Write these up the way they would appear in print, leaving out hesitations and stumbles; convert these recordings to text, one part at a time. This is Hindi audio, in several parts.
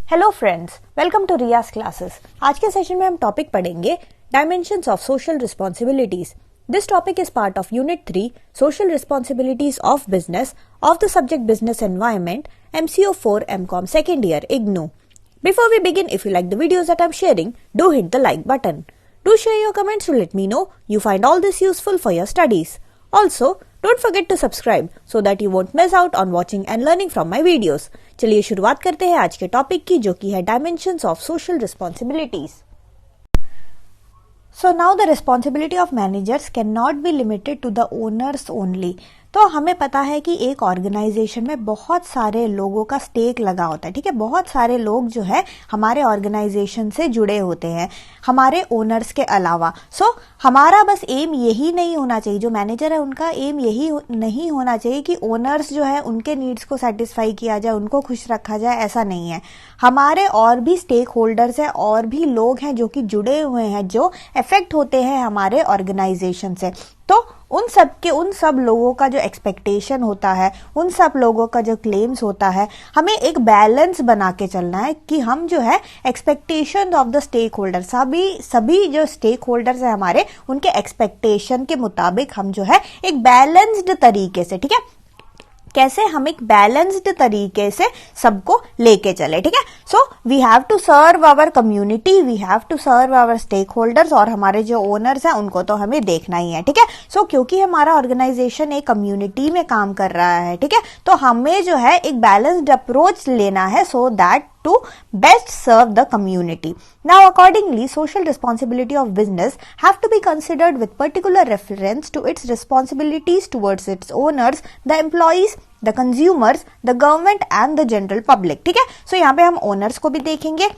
Hello friends, welcome to Riyaz classes. आज के सेशन में हम टॉपिक पढ़ेंगे dimensions of social responsibilities. This topic is part of unit 3 social responsibilities of business of the subject business environment MCO 4 MCOM second year IGNOU. Before we begin, if you like the videos that I'm sharing, do hit the like button. Do share your comments to let me know you find all this useful for your studies. Also, don't forget to subscribe so that you won't miss out on watching and learning from my videos. चलिए शुरुआत करते हैं आज के टॉपिक की, जो कि है dimensions of social responsibilities. So now the responsibility of managers cannot be limited to the owners only. तो हमें पता है कि एक ऑर्गेनाइजेशन में बहुत सारे लोगों का स्टेक लगा होता है, ठीक है। बहुत सारे लोग जो है हमारे ऑर्गेनाइजेशन से जुड़े होते हैं हमारे ओनर्स के अलावा। हमारा बस एम यही नहीं होना चाहिए, जो मैनेजर है उनका एम यही नहीं होना चाहिए कि ओनर्स जो है उनके नीड्स को सेटिस्फाई किया जाए, उनको खुश रखा जाए, ऐसा नहीं है। हमारे और भी स्टेक होल्डर्स हैं, और भी लोग हैं जो कि जुड़े हुए हैं, जो इफेक्ट होते हैं हमारे ऑर्गेनाइजेशन से। तो उन सब लोगों का जो एक्सपेक्टेशन होता है, उन सब लोगों का जो क्लेम्स होता है, हमें एक बैलेंस बना के चलना है कि हम जो है expectation of the stake holder, सभी जो स्टेक होल्डर्स है हमारे, उनके एक्सपेक्टेशन के मुताबिक हम जो है एक बैलेंस्ड तरीके से, ठीक है, कैसे हम एक बैलेंस्ड तरीके से सबको लेके चले, ठीक है। So we have to serve our community, we have to serve our stake holders, और हमारे जो ओनर्स हैं उनको तो हमें देखना ही है, ठीक है। सो क्योंकि हमारा ऑर्गेनाइजेशन एक कम्युनिटी में काम कर रहा है, ठीक है, तो हमें जो है एक बैलेंस्ड अप्रोच लेना है so that to best serve the community. Now accordingly, social responsibility of business have to be considered with particular reference to its responsibilities towards its owners, the employees, the consumers, the government and the general public. ठीक है, so यहाँ पे हम owners को भी देखेंगे,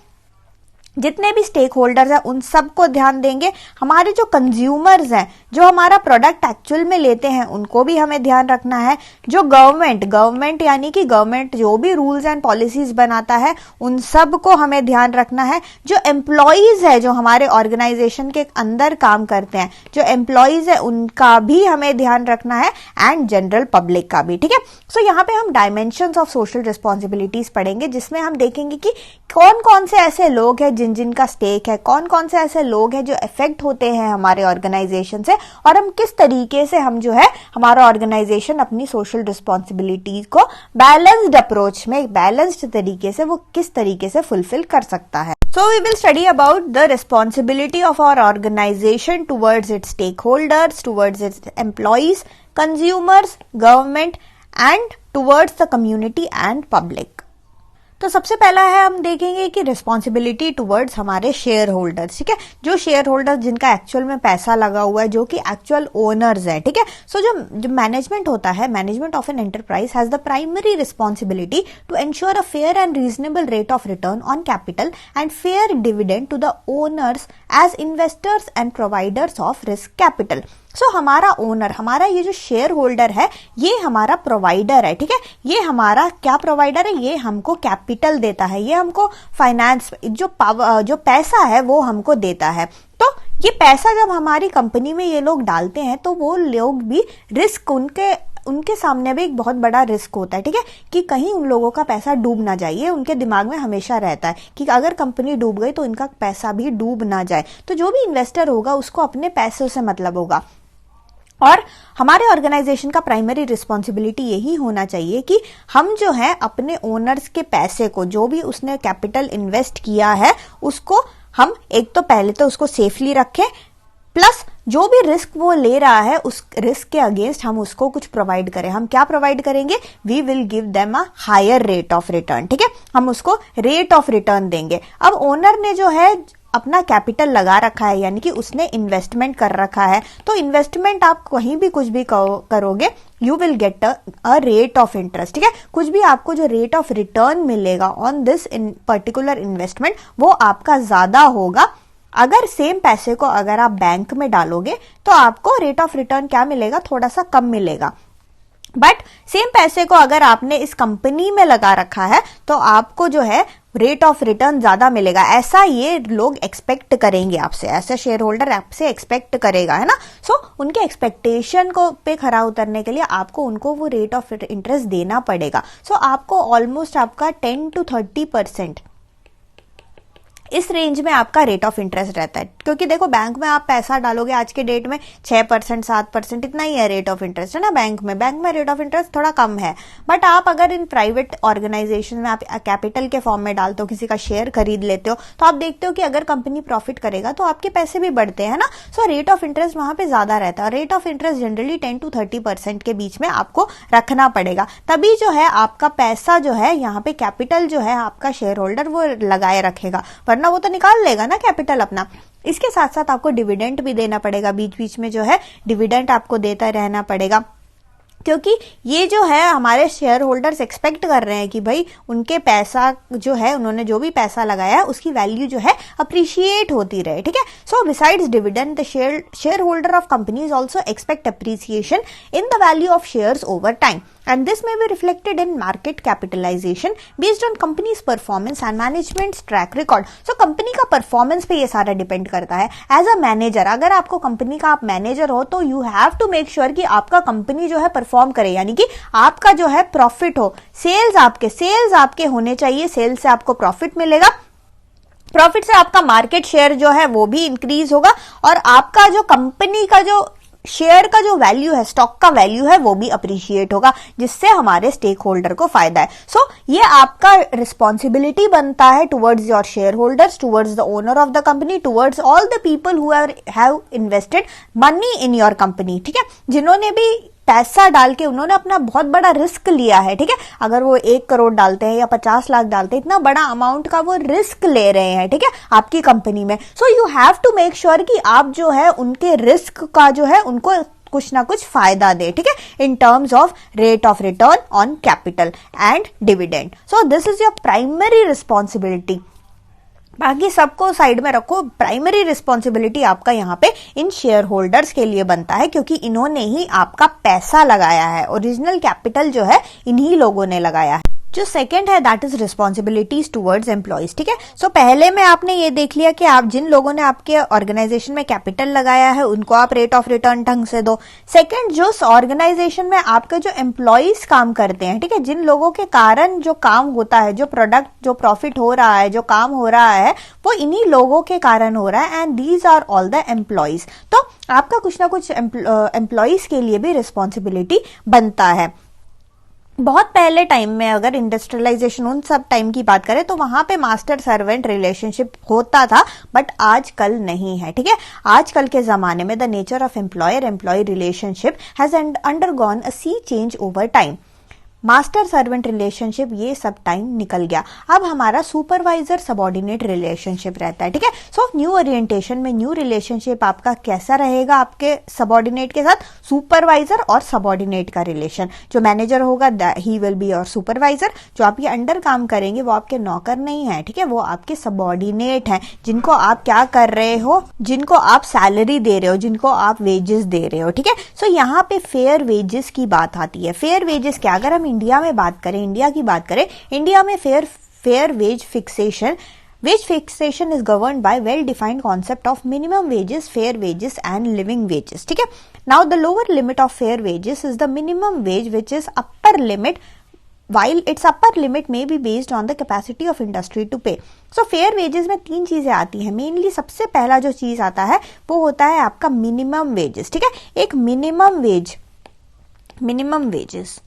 जितने भी स्टेक होल्डर्स हैं उन सबको ध्यान देंगे, हमारे जो कंज्यूमर्स हैं जो हमारा प्रोडक्ट एक्चुअल में लेते हैं उनको भी हमें ध्यान रखना है, जो गवर्नमेंट यानी कि गवर्नमेंट जो भी रूल्स एंड पॉलिसीज बनाता है उन सब को हमें ध्यान रखना है, जो एम्प्लॉइज है जो हमारे ऑर्गेनाइजेशन के अंदर काम करते हैं, जो एम्प्लॉइज है उनका भी हमें ध्यान रखना है, एंड जनरल पब्लिक का भी, ठीक है। सो यहाँ पे हम डायमेंशंस ऑफ सोशल रिस्पॉन्सिबिलिटीज पढ़ेंगे, जिसमें हम देखेंगे कि कौन कौन से ऐसे लोग हैं जिनका स्टेक है, कौन कौन से ऐसे लोग हैं जो इफेक्ट होते हैं हमारे ऑर्गेनाइजेशन से, और हम किस तरीके से हम जो है हमारा ऑर्गेनाइजेशन अपनी सोशल रिस्पॉन्सिबिलिटीज को बैलेंस्ड अप्रोच में, बैलेंस्ड तरीके से वो किस तरीके से फुलफिल कर सकता है। So we will study about the responsibility of our organization towards its stakeholders, towards its employees, consumers, government and towards the community and public. तो सबसे पहला है, हम देखेंगे कि रिस्पॉन्सिबिलिटी टुवर्ड्स हमारे शेयर होल्डर्स, ठीक है, जो शेयर होल्डर्स जिनका एक्चुअल में पैसा लगा हुआ है, जो कि एक्चुअल ओनर्स है, ठीक है। सो जो मैनेजमेंट होता है, management of an enterprise has the primary responsibility to ensure a fair and reasonable rate of return on capital and fair dividend to the owners as investors and providers of risk capital. So हमारा ओनर, हमारा ये जो शेयर होल्डर है, ये हमारा प्रोवाइडर है, ठीक है। ये हमारा क्या प्रोवाइडर है, ये हमको कैपिटल देता है, ये हमको फाइनेंस, जो पैसा है वो हमको देता है। तो ये पैसा जब हमारी कंपनी में ये लोग डालते हैं तो वो लोग भी रिस्क, उनके सामने भी एक बहुत बड़ा रिस्क होता है, ठीक है, कि कहीं उन लोगों का पैसा डूब ना जाए। ये उनके दिमाग में हमेशा रहता है कि अगर कंपनी डूब गई तो इनका पैसा भी डूब ना जाए। तो जो भी इन्वेस्टर होगा उसको अपने पैसों से मतलब होगा, और हमारे ऑर्गेनाइजेशन का प्राइमरी रिस्पॉन्सिबिलिटी यही होना चाहिए कि हम जो है अपने ओनर्स के पैसे को, जो भी उसने कैपिटल इन्वेस्ट किया है, उसको हम एक तो पहले तो उसको सेफली रखें, प्लस जो भी रिस्क वो ले रहा है उस रिस्क के अगेंस्ट हम उसको कुछ प्रोवाइड करें। हम क्या प्रोवाइड करेंगे? We will give them a higher rate of return, ठीक है, हम उसको रेट ऑफ रिटर्न देंगे। अब ओनर ने जो है अपना कैपिटल लगा रखा है, यानी कि उसने इन्वेस्टमेंट कर रखा है, तो इन्वेस्टमेंट आप कहीं भी कुछ भी करोगे, you will get a rate of interest, ठीक है। कुछ भी आपको जो रेट ऑफ रिटर्न मिलेगा ऑन दिस पर्टिकुलर इन्वेस्टमेंट, वो आपका ज्यादा होगा। अगर सेम पैसे को अगर आप बैंक में डालोगे तो आपको रेट ऑफ रिटर्न क्या मिलेगा? थोड़ा सा कम मिलेगा। बट सेम पैसे को अगर आपने इस कंपनी में लगा रखा है तो आपको जो है रेट ऑफ रिटर्न ज्यादा मिलेगा। ऐसा ये लोग एक्सपेक्ट करेंगे आपसे, ऐसा शेयर होल्डर आपसे एक्सपेक्ट करेगा, है ना। सो उनके एक्सपेक्टेशन को पे खरा उतरने के लिए आपको उनको वो रेट ऑफ इंटरेस्ट देना पड़ेगा। सो आपको ऑलमोस्ट आपका 10 to 30% इस रेंज में आपका रेट ऑफ इंटरेस्ट रहता है। क्योंकि देखो बैंक में आप पैसा डालोगे आज के डेट में 6% 7% इतना ही है रेट ऑफ इंटरेस्ट, है ना। बैंक में रेट ऑफ इंटरेस्ट थोड़ा कम है। बट आप अगर इन प्राइवेट ऑर्गेनाइजेशन में आप कैपिटल के फॉर्म में डालते हो, किसी का शेयर खरीद लेते हो, तो आप देखते हो कि अगर कंपनी प्रॉफिट करेगा तो आपके पैसे भी बढ़ते हैं ना। सो रेट ऑफ इंटरेस्ट वहां पे ज्यादा रहता है। Rate of interest generally 10 to 30% के बीच में आपको रखना पड़ेगा, तभी जो है आपका पैसा जो है यहाँ पे कैपिटल जो है आपका शेयर होल्डर वो लगाए रखेगा, वरना वो तो निकाल लेगा ना कैपिटल अपना। इसके साथ साथ आपको डिविडेंड भी देना पड़ेगा, बीच बीच में जो है डिविडेंड आपको देता रहना पड़ेगा, क्योंकि ये जो है हमारे शेयर होल्डर्स एक्सपेक्ट कर रहे हैं कि भाई उनके पैसा जो है, उन्होंने जो भी पैसा लगाया है उसकी वैल्यू जो है अप्रिशिएट होती रहे, ठीक है। So besides dividend the share holder of companies also expect appreciation in the value of shares over time, and this may be reflected in market capitalization based on company's performance and management's track record. So company का परफॉर्मेंस पे ये सारा डिपेंड करता है। एज अ मैनेजर, अगर आपको कंपनी का आप मैनेजर हो तो you have to make sure कि आपका कंपनी जो है परफॉर्म करे, यानी कि आपका जो है प्रॉफिट हो, सेल्स आपके होने चाहिए, सेल्स से आपको प्रॉफिट मिलेगा, प्रॉफिट से आपका मार्केट शेयर जो है वो भी इंक्रीज होगा, और आपका जो कंपनी का जो शेयर का जो वैल्यू है, स्टॉक का वैल्यू है, वो भी अप्रिशिएट होगा, जिससे हमारे स्टेक होल्डर को फायदा है। सो ये आपका रिस्पॉन्सिबिलिटी बनता है towards your share holders, towards the owner of the company, towards all the people who have invested money in your company, ठीक है। जिन्होंने भी पैसा डाल के उन्होंने अपना बहुत बड़ा रिस्क लिया है, ठीक है। अगर वो 1 करोड़ डालते हैं या 50 लाख डालते हैं, इतना बड़ा अमाउंट का वो रिस्क ले रहे हैं, ठीक है, आपकी कंपनी में। So you have to make sure कि आप जो है उनके रिस्क का जो है उनको कुछ ना कुछ फायदा दे, ठीक है, in terms of rate of return on capital and dividend. So this is your primary responsibility. बाकी सबको साइड में रखो, प्राइमरी रिस्पॉन्सिबिलिटी आपका यहाँ पे इन शेयर होल्डर्स के लिए बनता है, क्योंकि इन्होंने ही आपका पैसा लगाया है, ओरिजिनल कैपिटल जो है इन्हीं लोगों ने लगाया है। जो सेकंड है that is responsibilities towards employees, ठीक है। सो पहले में आपने ये देख लिया कि आप जिन लोगों ने आपके ऑर्गेनाइजेशन में कैपिटल लगाया है उनको आप रेट ऑफ रिटर्न ढंग से दो। सेकंड, जो ऑर्गेनाइजेशन में आपके जो एम्प्लॉइज काम करते हैं, ठीक है, जिन लोगों के कारण जो काम होता है, जो प्रोडक्ट, जो प्रॉफिट हो रहा है, जो काम हो रहा है, वो इन्हीं लोगों के कारण हो रहा है, and these are all the employees. तो आपका कुछ ना कुछ एम्प्लॉइज के लिए भी रिस्पॉन्सिबिलिटी बनता है। बहुत पहले टाइम में अगर इंडस्ट्रियलाइजेशन उन सब टाइम की बात करें तो वहां पे मास्टर सर्वेंट रिलेशनशिप होता था, बट आजकल नहीं है, ठीक है। आजकल के जमाने में the nature of employer employ relationship has undergone a sea change over time. Master servant relationship ये सब टाइम निकल गया, अब हमारा सुपरवाइजर सबॉर्डिनेट रिलेशनशिप रहता है, ठीक है। सो न्यू ओरिएंटेशन में न्यू रिलेशनशिप आपका कैसा रहेगा आपके सबॉर्डिनेट के साथ, सुपरवाइजर और सबॉर्डिनेट का रिलेशन। जो मैनेजर होगा he will be your supervisor, जो आपके अंडर काम करेंगे वो आपके नौकर नहीं है, ठीक है, वो आपके सबॉर्डिनेट हैं, जिनको आप क्या कर रहे हो, जिनको आप सैलरी दे रहे हो, जिनको आप वेजेस दे रहे हो, ठीक है। सो यहाँ पे फेयर वेजेस की बात आती है। फेयर वेजेस क्या, अगर हम इंडिया में बात करें, इंडिया की बात करें, इंडिया में fair wage fixation is governed by well defined concept of minimum wages, fair wages and living wages, ठीक है। Now the lower limit of fair wages is the minimum wage, which is upper limit, while its upper limit may be based on the capacity of industry to pay. So fair wages में 3 चीजें आती हैं मेनली। सबसे पहला जो चीज आता है वो होता है आपका मिनिमम वेजेस, ठीक है। एक मिनिमम वेजेस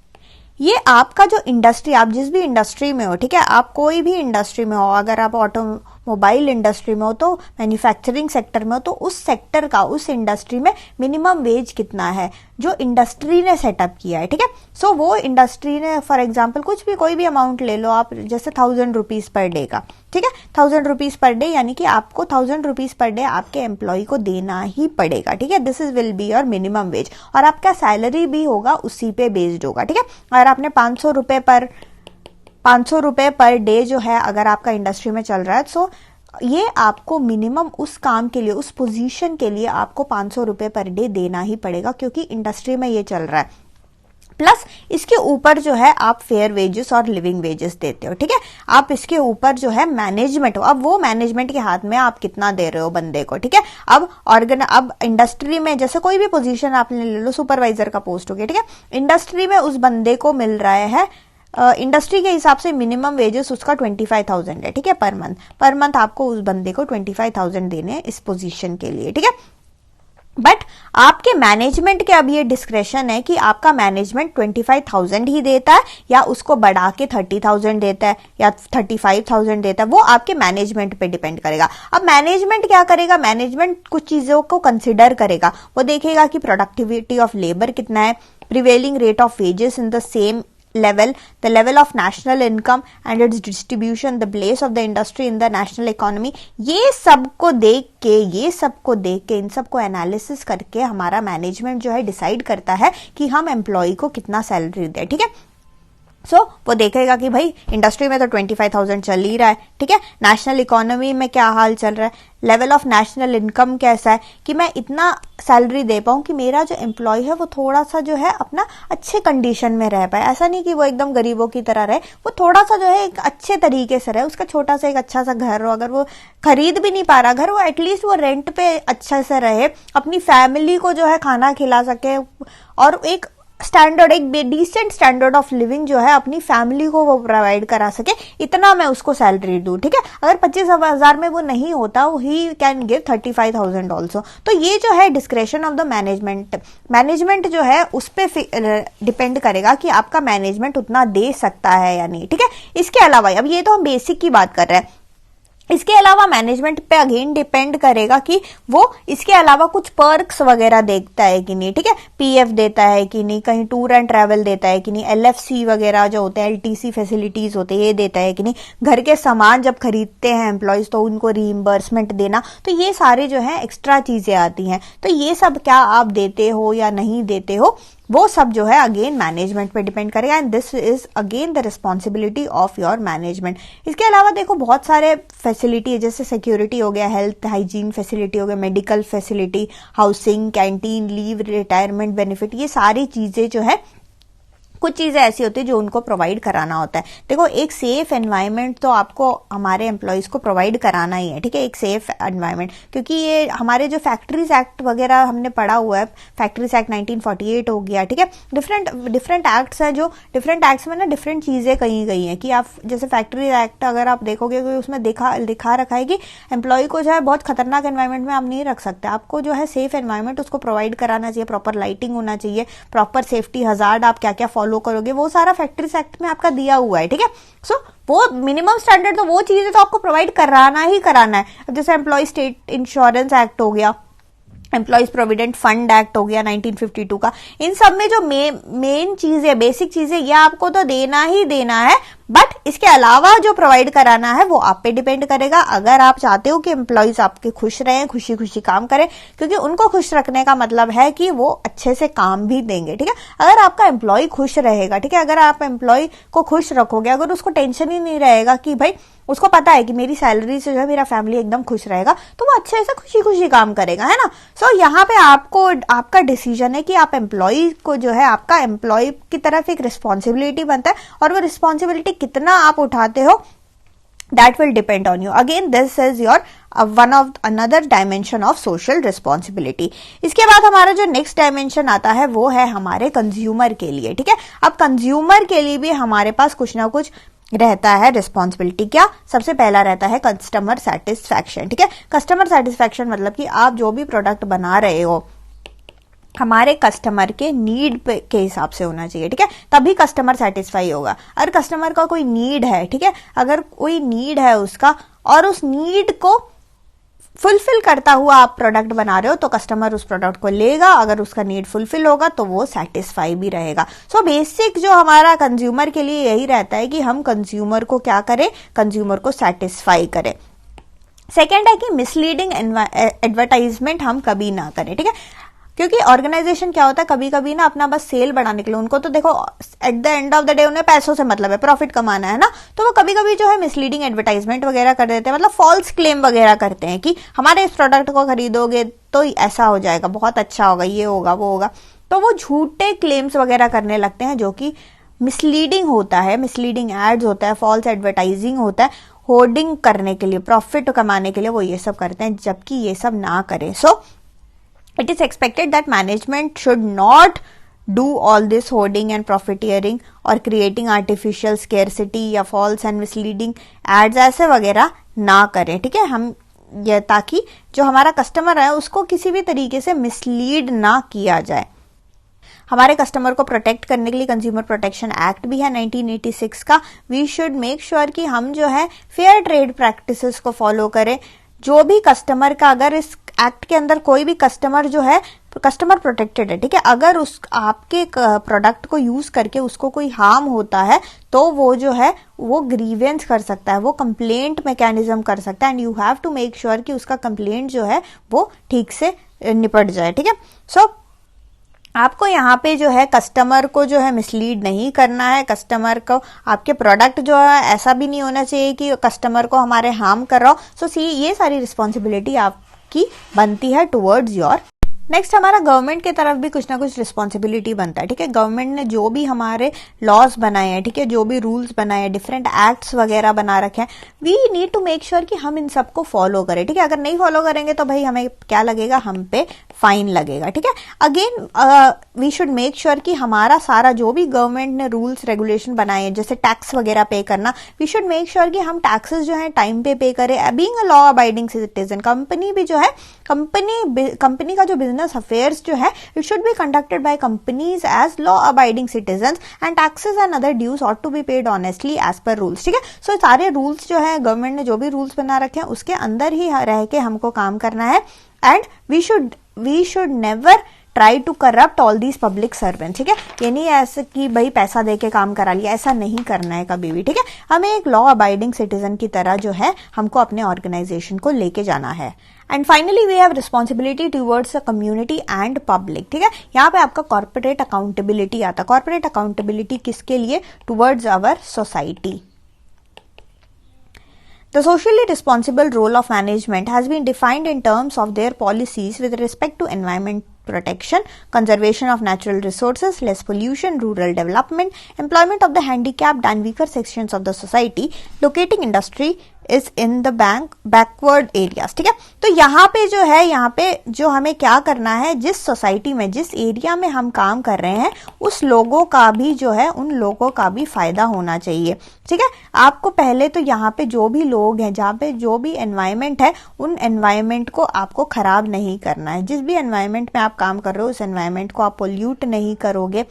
ये आपका जो इंडस्ट्री, आप जिस भी इंडस्ट्री में हो, ठीक है, आप कोई भी इंडस्ट्री में हो, अगर आप ऑटोमोबाइल इंडस्ट्री में हो तो मैन्युफैक्चरिंग सेक्टर में हो, तो उस सेक्टर का, उस इंडस्ट्री में मिनिमम वेज कितना है जो इंडस्ट्री ने सेटअप किया है, ठीक है। सो वो इंडस्ट्री ने फॉर एग्जांपल कुछ भी, कोई भी अमाउंट ले लो आप, जैसे 1000 रुपीज पर डे का, ठीक है, 1000 रुपीज पर डे, यानी कि आपको 1000 रुपीज पर डे आपके एम्प्लॉय को देना ही पड़ेगा, ठीक है। This is will be your minimum wage, और आपका सैलरी भी होगा उसी पे बेस्ड होगा, ठीक है। अगर आपने 500 रुपए पर डे जो है अगर आपका इंडस्ट्री में चल रहा है, सो ये आपको मिनिमम उस काम के लिए, उस पोजीशन के लिए आपको 500 रुपए पर डे देना ही पड़ेगा, क्योंकि इंडस्ट्री में ये चल रहा है। प्लस इसके ऊपर जो है आप फेयर वेजेस और लिविंग वेजेस देते हो, ठीक है। आप इसके ऊपर जो है मैनेजमेंट हो, अब वो मैनेजमेंट के हाथ में आप कितना दे रहे हो बंदे को, ठीक है। अब इंडस्ट्री में जैसे कोई भी पोजीशन आपने ले लो, सुपरवाइजर का पोस्ट हो गया, ठीक है, इंडस्ट्री में उस बंदे को मिल रहा है इंडस्ट्री के हिसाब से मिनिमम वेजेस उसका 25,000 है, ठीक है, पर मंथ आपको उस बंदे को 25,000 देने हैं इस पोजीशन के लिए, ठीक है। बट आपके मैनेजमेंट के अब ये डिस्क्रेशन है कि आपका मैनेजमेंट 25,000 ही देता है या उसको बढ़ा के 30,000 देता है या 35,000 देता है, वो आपके मैनेजमेंट पे डिपेंड करेगा। अब मैनेजमेंट क्या करेगा, मैनेजमेंट कुछ चीजों को कंसिडर करेगा, वो देखेगा कि प्रोडक्टिविटी ऑफ लेबर कितना है, prevailing rate of wages in the same level, the level of national income and its distribution, the place of the industry in the national economy, ये सबको देख के इन सबको एनालिसिस करके हमारा मैनेजमेंट जो है डिसाइड करता है कि हम एम्प्लॉय को कितना सैलरी दें, ठीक है। वो देखेगा कि भाई इंडस्ट्री में तो 25,000 चल ही रहा है, ठीक है, नेशनल इकोनॉमी में क्या हाल चल रहा है, लेवल ऑफ नेशनल इनकम कैसा है कि मैं इतना सैलरी दे पाऊं कि मेरा जो एम्प्लॉय है वो थोड़ा सा जो है अपना अच्छे कंडीशन में रह पाए। ऐसा नहीं कि वो एकदम गरीबों की तरह रहे, वो थोड़ा सा जो है एक अच्छे तरीके से रहे, उसका छोटा सा एक अच्छा सा घर हो, अगर वो खरीद भी नहीं पा रहा घर, वो एटलीस्ट वो रेंट पे अच्छे से रहे, अपनी फैमिली को जो है खाना खिला सके और एक स्टैंडर्ड, एक डिसेंट स्टैंडर्ड ऑफ लिविंग जो है अपनी फैमिली को वो प्रोवाइड करा सके, इतना मैं उसको सैलरी दूं, ठीक है। अगर 25,000 में वो नहीं होता, ही कैन गिव 35,000 ऑल्सो। तो ये जो है डिस्क्रेशन ऑफ द मैनेजमेंट जो है उस पर डिपेंड करेगा कि आपका मैनेजमेंट उतना दे सकता है या नहीं, ठीक है। इसके अलावा अब ये तो हम बेसिक की बात कर रहे हैं, इसके अलावा मैनेजमेंट पे अगेन डिपेंड करेगा कि वो इसके अलावा कुछ पर्क्स वगैरह देखता है कि नहीं, ठीक है, पीएफ देता है कि नहीं, कहीं टूर एंड ट्रैवल देता है कि नहीं, एलएफसी वगैरह जो होते हैं, एलटीसी फैसिलिटीज होते हैं, ये देता है कि नहीं, घर के सामान जब खरीदते हैं एम्प्लॉयज तो उनको रीइंबर्समेंट देना, तो ये सारे जो है एक्स्ट्रा चीजें आती हैं। तो ये सब क्या आप देते हो या नहीं देते हो, वो सब जो है अगेन मैनेजमेंट पे डिपेंड करेगा, and this is again the responsibility of your management. इसके अलावा देखो बहुत सारे फैसिलिटी है, जैसे सिक्योरिटी हो गया, हेल्थ हाइजीन फैसिलिटी हो गया, medical facility, housing, canteen, leave, retirement benefit, ये सारी चीजें जो है कुछ चीजें ऐसी होती है जो उनको प्रोवाइड कराना होता है। देखो एक सेफ एनवायरनमेंट तो आपको हमारे एम्प्लॉयज को प्रोवाइड कराना ही है, ठीक है, एक सेफ एनवायरनमेंट, क्योंकि ये हमारे जो फैक्ट्रीज एक्ट वगैरह हमने पढ़ा हुआ है, फैक्ट्रीज एक्ट 1948 हो गया, ठीक है, डिफरेंट एक्ट्स हैं, जो डिफरेंट एक्ट्स में ना डिफरेंट चीजें कही गई हैं कि आप जैसे फैक्ट्री एक्ट अगर आप देखोगे तो उसमें लिखा रखा है कि एम्प्लॉय को जो है बहुत खतरनाक एनवायरनमेंट में आप नहीं रख सकते, आपको जो है सेफ एनवायरनमेंट उसको प्रोवाइड कराना चाहिए, प्रॉपर लाइटिंग होना चाहिए, प्रॉपर सेफ्टी हजार्ड आप क्या क्या फॉलो करोगे वो सारा फैक्ट्रीज एक्ट में आपका दिया हुआ है, ठीक है। वो मिनिमम स्टैंडर्ड तो वो चीजें तो आपको प्रोवाइड कराना ही कराना है। अब जैसे एम्प्लॉय स्टेट इंश्योरेंस एक्ट हो गया, एम्प्लॉयज प्रोविडेंट फंड एक्ट हो गया 1952 का, इन सब में जो मेन चीजें, बेसिक चीजें, ये आपको तो देना ही देना है, बट इसके अलावा जो प्रोवाइड कराना है वो आप पे डिपेंड करेगा। अगर आप चाहते हो कि एम्प्लॉयज आपके खुश रहें, खुशी खुशी काम करें, क्योंकि उनको खुश रखने का मतलब है कि वो अच्छे से काम भी देंगे, ठीक है। अगर आपका एम्प्लॉय खुश रहेगा, ठीक है, अगर आप एम्प्लॉय को खुश रखोगे, अगर उसको टेंशन ही नहीं रहेगा कि भाई उसको पता है कि मेरी सैलरी से जो है मेरा फैमिली एकदम खुश रहेगा, तो वो अच्छे से खुशी खुशी काम करेगा, है ना। यहाँ पे आपका डिसीजन है कि आप एम्प्लॉय को जो है, आपका एम्प्लॉय की तरफ एक रिस्पॉन्सिबिलिटी बनता है, और वो रिस्पॉन्सिबिलिटी कितना आप उठाते हो that will depend on you. Again, this is your one of another dimension of social responsibility. इसके बाद हमारा जो नेक्स्ट डायमेंशन आता है वो है हमारे कंज्यूमर के लिए, ठीक है। अब कंज्यूमर के लिए भी हमारे पास कुछ ना कुछ रहता है रिस्पॉन्सिबिलिटी। क्या? सबसे पहला रहता है कस्टमर सेटिस्फैक्शन, ठीक है। कस्टमर सेटिस्फैक्शन मतलब कि आप जो भी प्रोडक्ट बना रहे हो हमारे कस्टमर के नीड के हिसाब से होना चाहिए, ठीक है, तभी कस्टमर सेटिस्फाई होगा। अगर कस्टमर का कोई नीड है, ठीक है, अगर कोई नीड है उसका और उस नीड को फुलफिल करता हुआ आप प्रोडक्ट बना रहे हो तो कस्टमर उस प्रोडक्ट को लेगा, अगर उसका नीड फुलफिल होगा तो वो सेटिस्फाई भी रहेगा। बेसिक जो हमारा कंज्यूमर के लिए यही रहता है कि हम कंज्यूमर को क्या करें, कंज्यूमर को सेटिस्फाई करें। सेकेंड है कि मिसलीडिंग एडवर्टाइजमेंट हम कभी ना करें, ठीक है, क्योंकि ऑर्गेनाइजेशन क्या होता है, कभी कभी ना अपना बस सेल बढ़ाने के लिए, उनको तो देखो at the end of the day उन्हें पैसों से मतलब है, प्रॉफिट कमाना है ना, तो वो कभी कभी जो है मिसलीडिंग एडवर्टाइजमेंट वगैरह कर देते हैं, मतलब फॉल्स क्लेम वगैरह करते हैं कि हमारे इस प्रोडक्ट को खरीदोगे तो ऐसा हो जाएगा, बहुत अच्छा होगा, ये होगा, वो होगा, तो वो झूठे क्लेम्स वगैरह करने लगते हैं जो कि मिसलीडिंग होता है, मिसलीडिंग एड्स होता है, फॉल्स एडवर्टाइजिंग होता है, होर्डिंग करने के लिए, प्रॉफिट कमाने के लिए वो ये सब करते हैं, जबकि ये सब ना करें। It is expected that management should not do all this hoarding and profiteering और क्रिएटिंग आर्टिफिशियल स्केर्सिटी या फॉल्स एंड मिसलीडिंग एड्स ऐसे वगैरह ना करें, ठीक है। हम ये ताकि जो हमारा कस्टमर है उसको किसी भी तरीके से मिसलीड ना किया जाए। हमारे कस्टमर को प्रोटेक्ट करने के लिए कंज्यूमर प्रोटेक्शन एक्ट भी है 1986 का। वी शुड मेक श्योर कि हम जो है फेयर ट्रेड प्रैक्टिसेस को फॉलो करें। जो भी कस्टमर का, अगर इस एक्ट के अंदर कोई भी कस्टमर जो है कस्टमर प्रोटेक्टेड है, ठीक है, अगर उस आपके प्रोडक्ट को यूज करके उसको कोई हार्म होता है तो वो जो है वो ग्रीवेंस कर सकता है, वो कंप्लेंट मैकेनिज्म कर सकता है, and you have to make sure कि उसका कंप्लेंट जो है वो ठीक से निपट जाए, ठीक है। सो आपको यहाँ पे जो है कस्टमर को जो है मिसलीड नहीं करना है। कस्टमर को आपके प्रोडक्ट जो है ऐसा भी नहीं होना चाहिए कि कस्टमर को हमारे हार्म कर रहा हो। सो सी ये सारी रिस्पॉन्सिबिलिटी आपकी बनती है टुवर्ड्स योर। नेक्स्ट हमारा गवर्नमेंट की तरफ भी कुछ ना कुछ रिस्पॉन्सिबिलिटी बनता है, ठीक है। गवर्नमेंट ने जो भी हमारे लॉज बनाए हैं, ठीक है, जो भी रूल्स बनाए हैं, डिफरेंट एक्ट्स वगैरह बना रखे हैं, we need to make sure कि हम इन सबको फॉलो करें, ठीक है। अगर नहीं फॉलो करेंगे तो भाई हमें क्या लगेगा, हम पे फाइन लगेगा, ठीक है। Again we should make sure कि हमारा सारा जो भी गवर्नमेंट ने रूल्स रेगुलेशन बनाए हैं, जैसे टैक्स वगैरह पे करना, वी शुड मेक श्योर कि हम टैक्सेस जो है टाइम पे करें। Being a law abiding citizen, company भी जो है कंपनी का जो बिजनेस अफेयर्स जो है it should be conducted by companies as law abiding citizens and taxes and other dues ought to be paid honestly as per rules, ठीक है। सो सारे रूल्स जो है गवर्नमेंट ने जो भी रूल्स बना रखे हैं उसके अंदर ही रह के हमको काम करना है। And we should never try to corrupt all these public servant, ठीक है। ये नहीं ऐसे कि भाई पैसा दे के काम करा लिया, ऐसा नहीं करना है कभी भी, ठीक है। हमें एक लॉ अबाइडिंग सिटीजन की तरह जो है हमको अपने ऑर्गेनाइजेशन को लेके जाना है। And finally we have responsibility towards the community and public, ठीक है। यहाँ पे आपका कॉर्पोरेट अकाउंटेबिलिटी आता है। कॉर्पोरेट अकाउंटेबिलिटी किसके लिए? Towards our society. The socially responsible role of management has been defined in terms of their policies with respect to environment protection, conservation of natural resources, less pollution, rural development, employment of the handicapped and weaker sections of the society, locating industry is in the backward areas, ठीक है। तो यहाँ पे जो है, यहाँ पे जो हमें क्या करना है, जिस सोसाइटी में, जिस एरिया में हम काम कर रहे हैं उस लोगों का भी जो है, उन लोगों का भी फायदा होना चाहिए, ठीक है। आपको पहले तो यहाँ पे जो भी लोग हैं, जहाँ पे जो भी एनवायरमेंट है, उन एनवायरमेंट को आपको खराब नहीं करना है। जिस भी एनवायरमेंट में आप काम कर रहे हो उस एनवायरमेंट को आप पोल्यूट नहीं करोगे,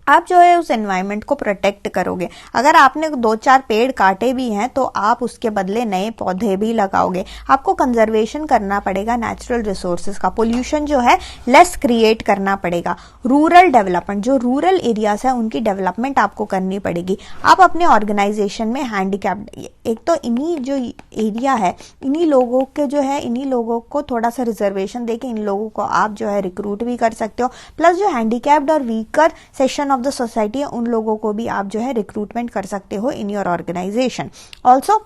आप जो है उस एनवायरमेंट को प्रोटेक्ट करोगे। अगर आपने 2-4 पेड़ काटे भी हैं तो आप उसके बदले नए पौधे भी लगाओगे। आपको कंजर्वेशन करना पड़ेगा नेचुरल रिसोर्सेज का। पोल्यूशन जो है लेस क्रिएट करना पड़ेगा। रूरल डेवलपमेंट, जो रूरल एरियाज है उनकी डेवलपमेंट आपको करनी पड़ेगी। आप अपने ऑर्गेनाइजेशन में हैंडीकैप्ड, एक तो इन्हीं जो एरिया है इन्हीं लोगों के जो है, इन्हीं लोगों को थोड़ा सा रिजर्वेशन देके इन लोगों को आप जो है रिक्रूट भी कर सकते हो। प्लस जो हैंडीकैप्ड और weaker section of the society है उन लोगों को भी आप जो है रिक्रूटमेंट कर सकते हो इन योर ऑर्गेनाइजेशन। ऑल्सो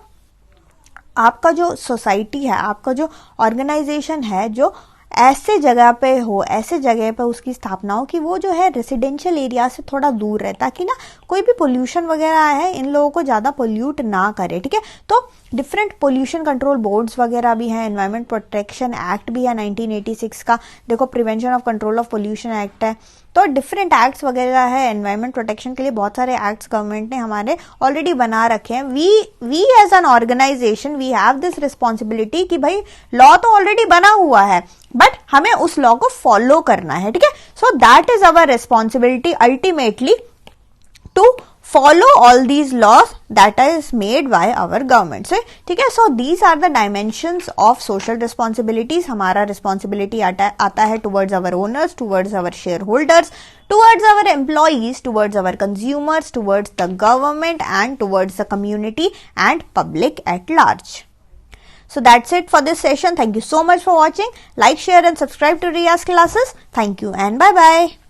आपका जो सोसाइटी है, आपका जो ऑर्गेनाइजेशन है, जो ऐसे जगह पे हो, ऐसे जगह पे उसकी स्थापना हो कि वो जो है रेसिडेंशियल एरिया से थोड़ा दूर रहे, ताकि ना कोई भी पोल्यूशन वगैरह है इन लोगों को ज्यादा पोल्यूट ना करे, ठीक है। तो डिफरेंट पोल्यूशन कंट्रोल बोर्ड्स वगैरह भी हैं, एनवायरमेंट प्रोटेक्शन एक्ट भी है 1986 का, देखो prevention of control of pollution act है। तो डिफरेंट एक्ट्स वगैरह है एनवायरमेंट प्रोटेक्शन के लिए, बहुत सारे एक्ट्स गवर्नमेंट ने हमारे ऑलरेडी बना रखे हैं। We as an organization we have this responsibility कि भाई लॉ तो ऑलरेडी बना हुआ है बट हमें उस लॉ को फॉलो करना है, ठीक है। So that is our responsibility ultimately to follow all these laws that is made by our government, so ठीक है। so these are the dimensions of social responsibilities। हमारा responsibility आता है towards our owners, towards our shareholders, towards our employees, towards our consumers, towards the government and towards the community and public at large. So that's it for this session. Thank you so much for watching. Like, share and subscribe to Riya's classes. Thank you and bye bye.